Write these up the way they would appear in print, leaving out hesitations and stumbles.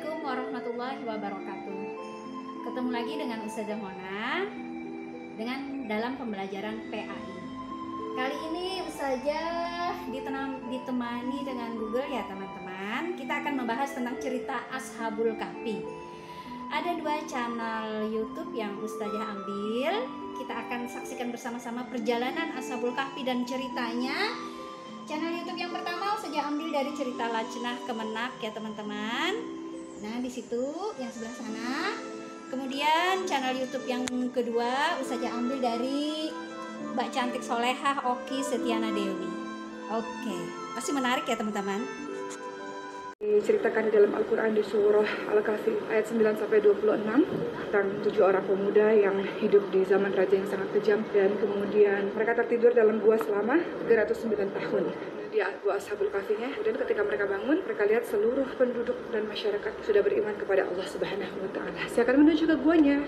Assalamualaikum warahmatullahi wabarakatuh. Ketemu lagi dengan Ustazah Mona dalam pembelajaran PAI. Kali ini Ustazah ditemani dengan Google ya teman-teman. Kita akan membahas tentang cerita Ashabul Kahfi. Ada 2 channel YouTube yang Ustazah ambil. Kita akan saksikan bersama-sama perjalanan Ashabul Kahfi dan ceritanya. Channel YouTube yang pertama Ustazah ambil dari cerita Lajnah Kemenak ya teman-teman. Nah di situ yang sebelah sana. Kemudian channel YouTube yang kedua Ustazah ambil dari Mbak Cantik Solehah Oki Setiana Dewi. Oke, pasti menarik ya teman-teman. Diceritakan di dalam Al-Quran di surah Al-Kahfi ayat 9-26 tentang 7 orang pemuda yang hidup di zaman raja yang sangat kejam, dan kemudian mereka tertidur dalam gua selama 309 tahun di gua Ashabul Kahfinya. Kemudian ketika mereka bangun, mereka lihat seluruh penduduk dan masyarakat sudah beriman kepada Allah Subhanahu wa Ta'ala. Saya akan menuju ke guanya.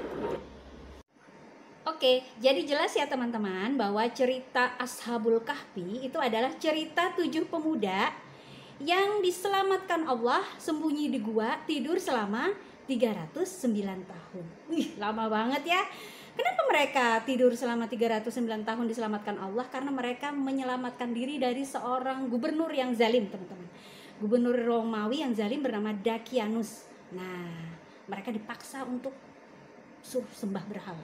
Oke, jadi jelas ya teman-teman bahwa cerita Ashabul Kahfi itu adalah cerita 7 pemuda yang diselamatkan Allah sembunyi di gua tidur selama 309 tahun. Wih, lama banget ya. Kenapa mereka tidur selama 309 tahun diselamatkan Allah? Karena mereka menyelamatkan diri dari seorang gubernur yang zalim, teman-teman. Gubernur Romawi yang zalim bernama Dakianus. Nah, mereka dipaksa untuk suruh sembah berhala.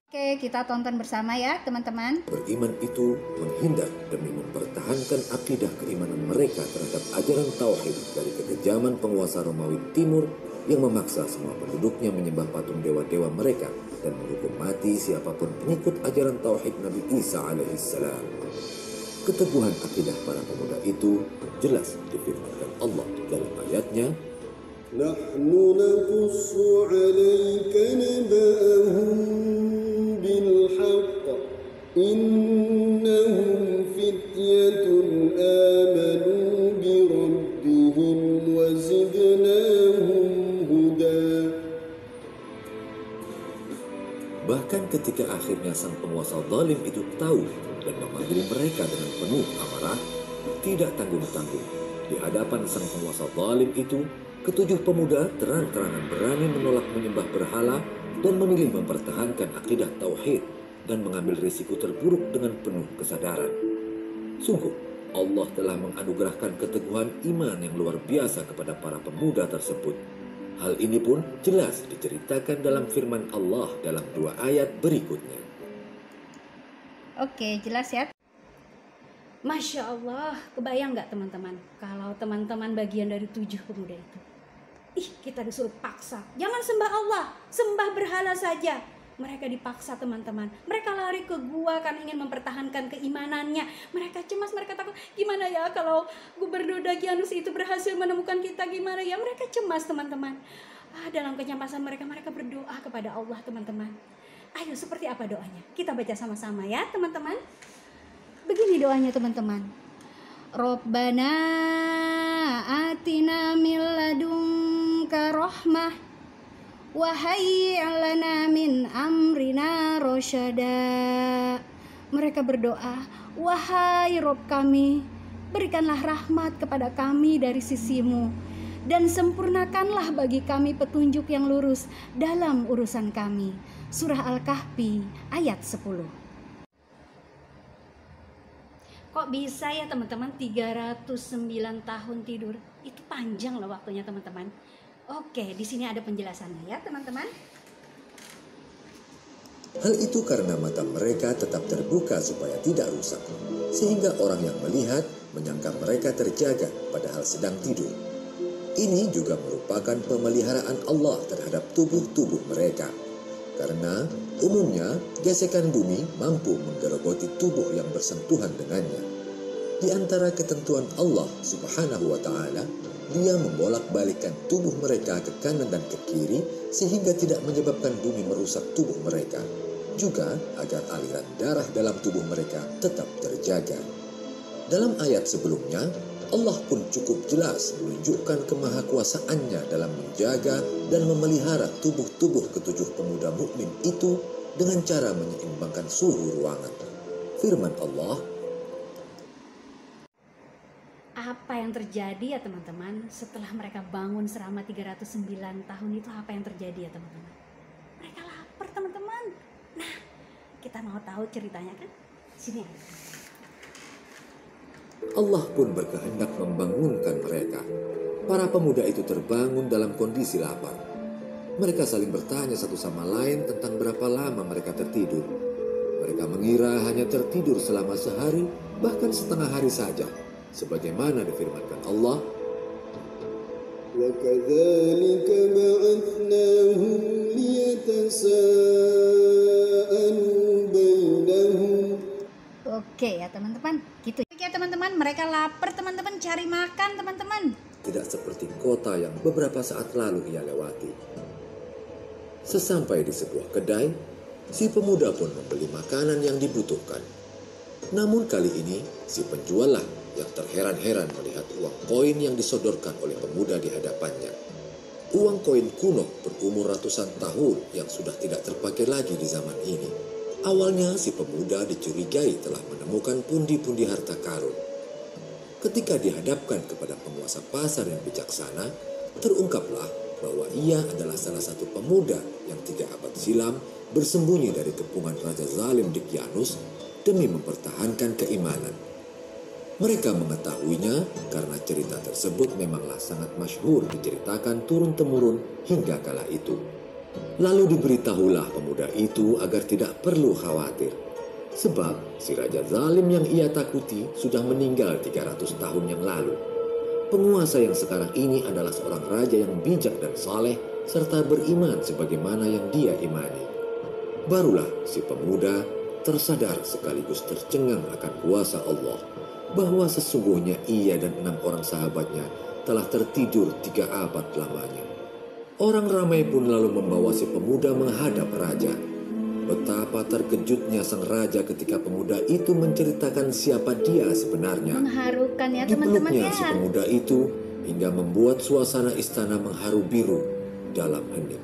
Oke, kita tonton bersama ya teman-teman. Beriman itu menghindar demi mempertahankan akidah keimanan mereka terhadap ajaran tauhid dari kekejaman penguasa Romawi Timur yang memaksa semua penduduknya menyembah patung dewa-dewa mereka dan menghukum mati siapapun pengikut ajaran tauhid Nabi Isa alaihissalam. Keteguhan akidah para pemuda itu jelas difirmankan Allah dalam ayatnya, Nahnu naqussu 'alaika naba'ahum bilhaqq innahum fityatun amanu birabbihim wa zidnahum huda. bahkan ketika akhirnya sang penguasa zalim itu tahu dan memanggil mereka dengan penuh amarah, tidak tanggung-tanggung di hadapan sang penguasa zalim itu, ketujuh pemuda terang-terangan berani menolak menyembah berhala dan memilih mempertahankan akidah tauhid dan mengambil risiko terburuk dengan penuh kesadaran. Sungguh, Allah telah menganugerahkan keteguhan iman yang luar biasa kepada para pemuda tersebut. Hal ini pun jelas diceritakan dalam firman Allah dalam 2 ayat berikutnya. Oke, jelas ya. Masya Allah, kebayang nggak teman-teman kalau teman-teman bagian dari 7 pemuda itu? Ih, kita disuruh paksa, jangan sembah Allah, sembah berhala saja. Mereka dipaksa teman-teman. Mereka lari ke gua karena ingin mempertahankan keimanannya. Mereka cemas, mereka takut, gimana ya kalau Gubernur Dakianus itu berhasil menemukan kita, gimana ya? Mereka cemas teman-teman. Dalam kecemasan mereka berdoa kepada Allah teman-teman. Ayo, seperti apa doanya? Kita baca sama-sama ya teman-teman. Begini doanya teman-teman. Rabbana atina min ladunka rahmah wa hayyi' lana min amrina rasyada. Mereka berdoa, wahai Rabb kami, berikanlah rahmat kepada kami dari sisimu dan sempurnakanlah bagi kami petunjuk yang lurus dalam urusan kami. Surah Al-Kahfi ayat 10. Kok bisa ya teman-teman 309 tahun tidur? Itu panjang loh waktunya teman-teman. Oke, di sini ada penjelasannya ya teman-teman. Hal itu karena mata mereka tetap terbuka supaya tidak rusak, sehingga orang yang melihat menyangka mereka terjaga padahal sedang tidur. Ini juga merupakan pemeliharaan Allah terhadap tubuh-tubuh mereka. Karena umumnya gesekan bumi mampu menggerogoti tubuh yang bersentuhan dengannya. Di antara ketentuan Allah Subhanahu wa Ta'ala, Dia membolak-balikkan tubuh mereka ke kanan dan ke kiri sehingga tidak menyebabkan bumi merusak tubuh mereka. Juga agar aliran darah dalam tubuh mereka tetap terjaga. Dalam ayat sebelumnya, Allah pun cukup jelas menunjukkan kemahakuasaannya dalam menjaga dan memelihara tubuh-tubuh ketujuh pemuda mukmin itu dengan cara menyeimbangkan suhu ruangan. Firman Allah, apa yang terjadi ya teman-teman setelah mereka bangun selama 309 tahun itu? Apa yang terjadi ya teman-teman? Mereka lapar teman-teman. Nah, kita mau tahu ceritanya kan? Sini ada. Allah pun berkehendak membangunkan mereka. Para pemuda itu terbangun dalam kondisi lapar. Mereka saling bertanya satu sama lain tentang berapa lama mereka tertidur. Mereka mengira hanya tertidur selama sehari, bahkan setengah hari saja, sebagaimana difirmankan Allah, وَكَذَلِكَ بَعَثْنَاهُمْ لِيَتَسَاءَلُوا بَيْنَهُمْ. Oke ya teman-teman, gitu ya teman-teman. Mereka lapar teman-teman, cari makan teman-teman. tidak seperti kota yang beberapa saat lalu ia lewati. Sesampai di sebuah kedai, si pemuda pun membeli makanan yang dibutuhkan. Namun kali ini, si penjual lah yang terheran-heran melihat uang koin yang disodorkan oleh pemuda di hadapannya. Uang koin kuno berumur ratusan tahun yang sudah tidak terpakai lagi di zaman ini. Awalnya si pemuda dicurigai telah menemukan pundi-pundi harta karun. Ketika dihadapkan kepada penguasa pasar yang bijaksana, terungkaplah bahwa ia adalah salah satu pemuda yang 3 abad silam bersembunyi dari kepungan Raja Zalim Daqyanus demi mempertahankan keimanan. Mereka mengetahuinya karena cerita tersebut memanglah sangat masyhur diceritakan turun-temurun hingga kala itu. Lalu diberitahulah pemuda itu agar tidak perlu khawatir, sebab si Raja Zalim yang ia takuti sudah meninggal 300 tahun yang lalu. Penguasa yang sekarang ini adalah seorang raja yang bijak dan saleh serta beriman sebagaimana yang dia imani. Barulah si pemuda tersadar sekaligus tercengang akan kuasa Allah, bahwa sesungguhnya ia dan 6 orang sahabatnya telah tertidur 3 abad lamanya. Orang ramai pun lalu membawa si pemuda menghadap raja. Betapa terkejutnya sang raja ketika pemuda itu menceritakan siapa dia sebenarnya. Mengharukan ya teman-teman Dipeluknya ya. si pemuda itu hingga membuat suasana istana mengharu biru dalam hening.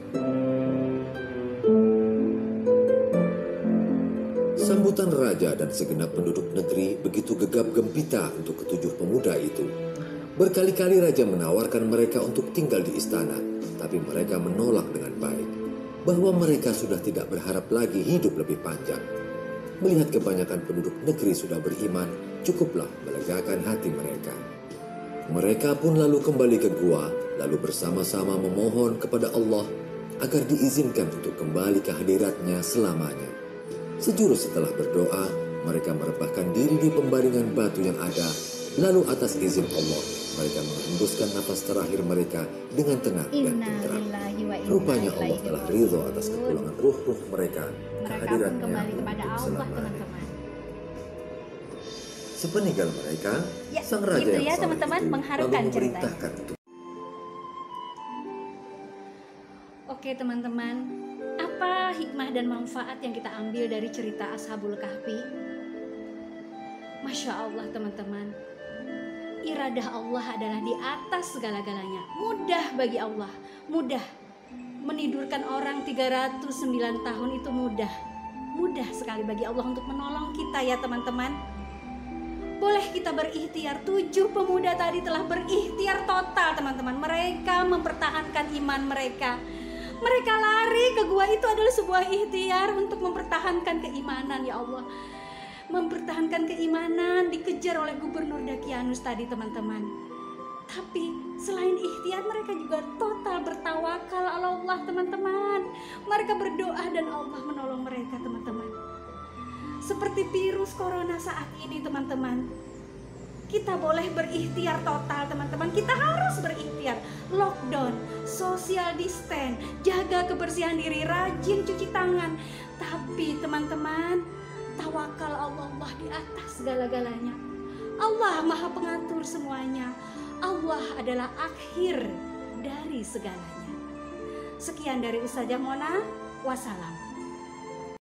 Sambutan raja dan segenap penduduk negeri begitu gegap gempita untuk ke-7 pemuda itu. Berkali-kali raja menawarkan mereka untuk tinggal di istana, tapi mereka menolak dengan baik, bahwa mereka sudah tidak berharap lagi hidup lebih panjang. Melihat kebanyakan penduduk negeri sudah beriman, cukuplah melegakan hati mereka. Mereka pun lalu kembali ke gua, lalu bersama-sama memohon kepada Allah agar diizinkan untuk kembali ke hadiratnya selamanya. Sejurus setelah berdoa, mereka merebahkan diri di pembaringan batu yang ada. Lalu atas izin Allah, mereka menghembuskan napas terakhir mereka dengan tenang dan tenteram. Rupanya Allah telah ridho atas kepulangan ruh-ruh mereka ke hadiratnya kembali kepada untuk Allah selamanya. teman-teman. Sepeninggal mereka, Ya, sang raja gitu yang ya, saleh teman-teman, itu lalu mengharukan memerintahkan untuk Oke teman-teman, apa hikmah dan manfaat yang kita ambil dari cerita Ashabul Kahfi? Masya Allah teman-teman, iradah Allah adalah di atas segala-galanya. Mudah bagi Allah, mudah menidurkan orang 309 tahun itu mudah. Mudah sekali bagi Allah untuk menolong kita ya teman-teman. Boleh kita berikhtiar. 7 pemuda tadi telah berikhtiar total teman-teman. Mereka mempertahankan iman mereka. Mereka lari ke gua itu adalah sebuah ikhtiar untuk mempertahankan keimanan ya Allah. Mempertahankan keimanan dikejar oleh Gubernur Daqyanus tadi teman-teman. Tapi selain ikhtiar mereka juga total bertawakal Allah teman-teman. Mereka berdoa dan Allah menolong mereka teman-teman. Seperti virus corona saat ini teman-teman, kita boleh berikhtiar total teman-teman. Kita harus berikhtiar. Lockdown, social distance, jaga kebersihan diri, rajin cuci tangan. Tapi teman-teman, tawakal Allah di atas segala-galanya. Allah Maha Pengatur semuanya. Allah adalah akhir dari segalanya. Sekian dari Ustazah Mona. Wassalam.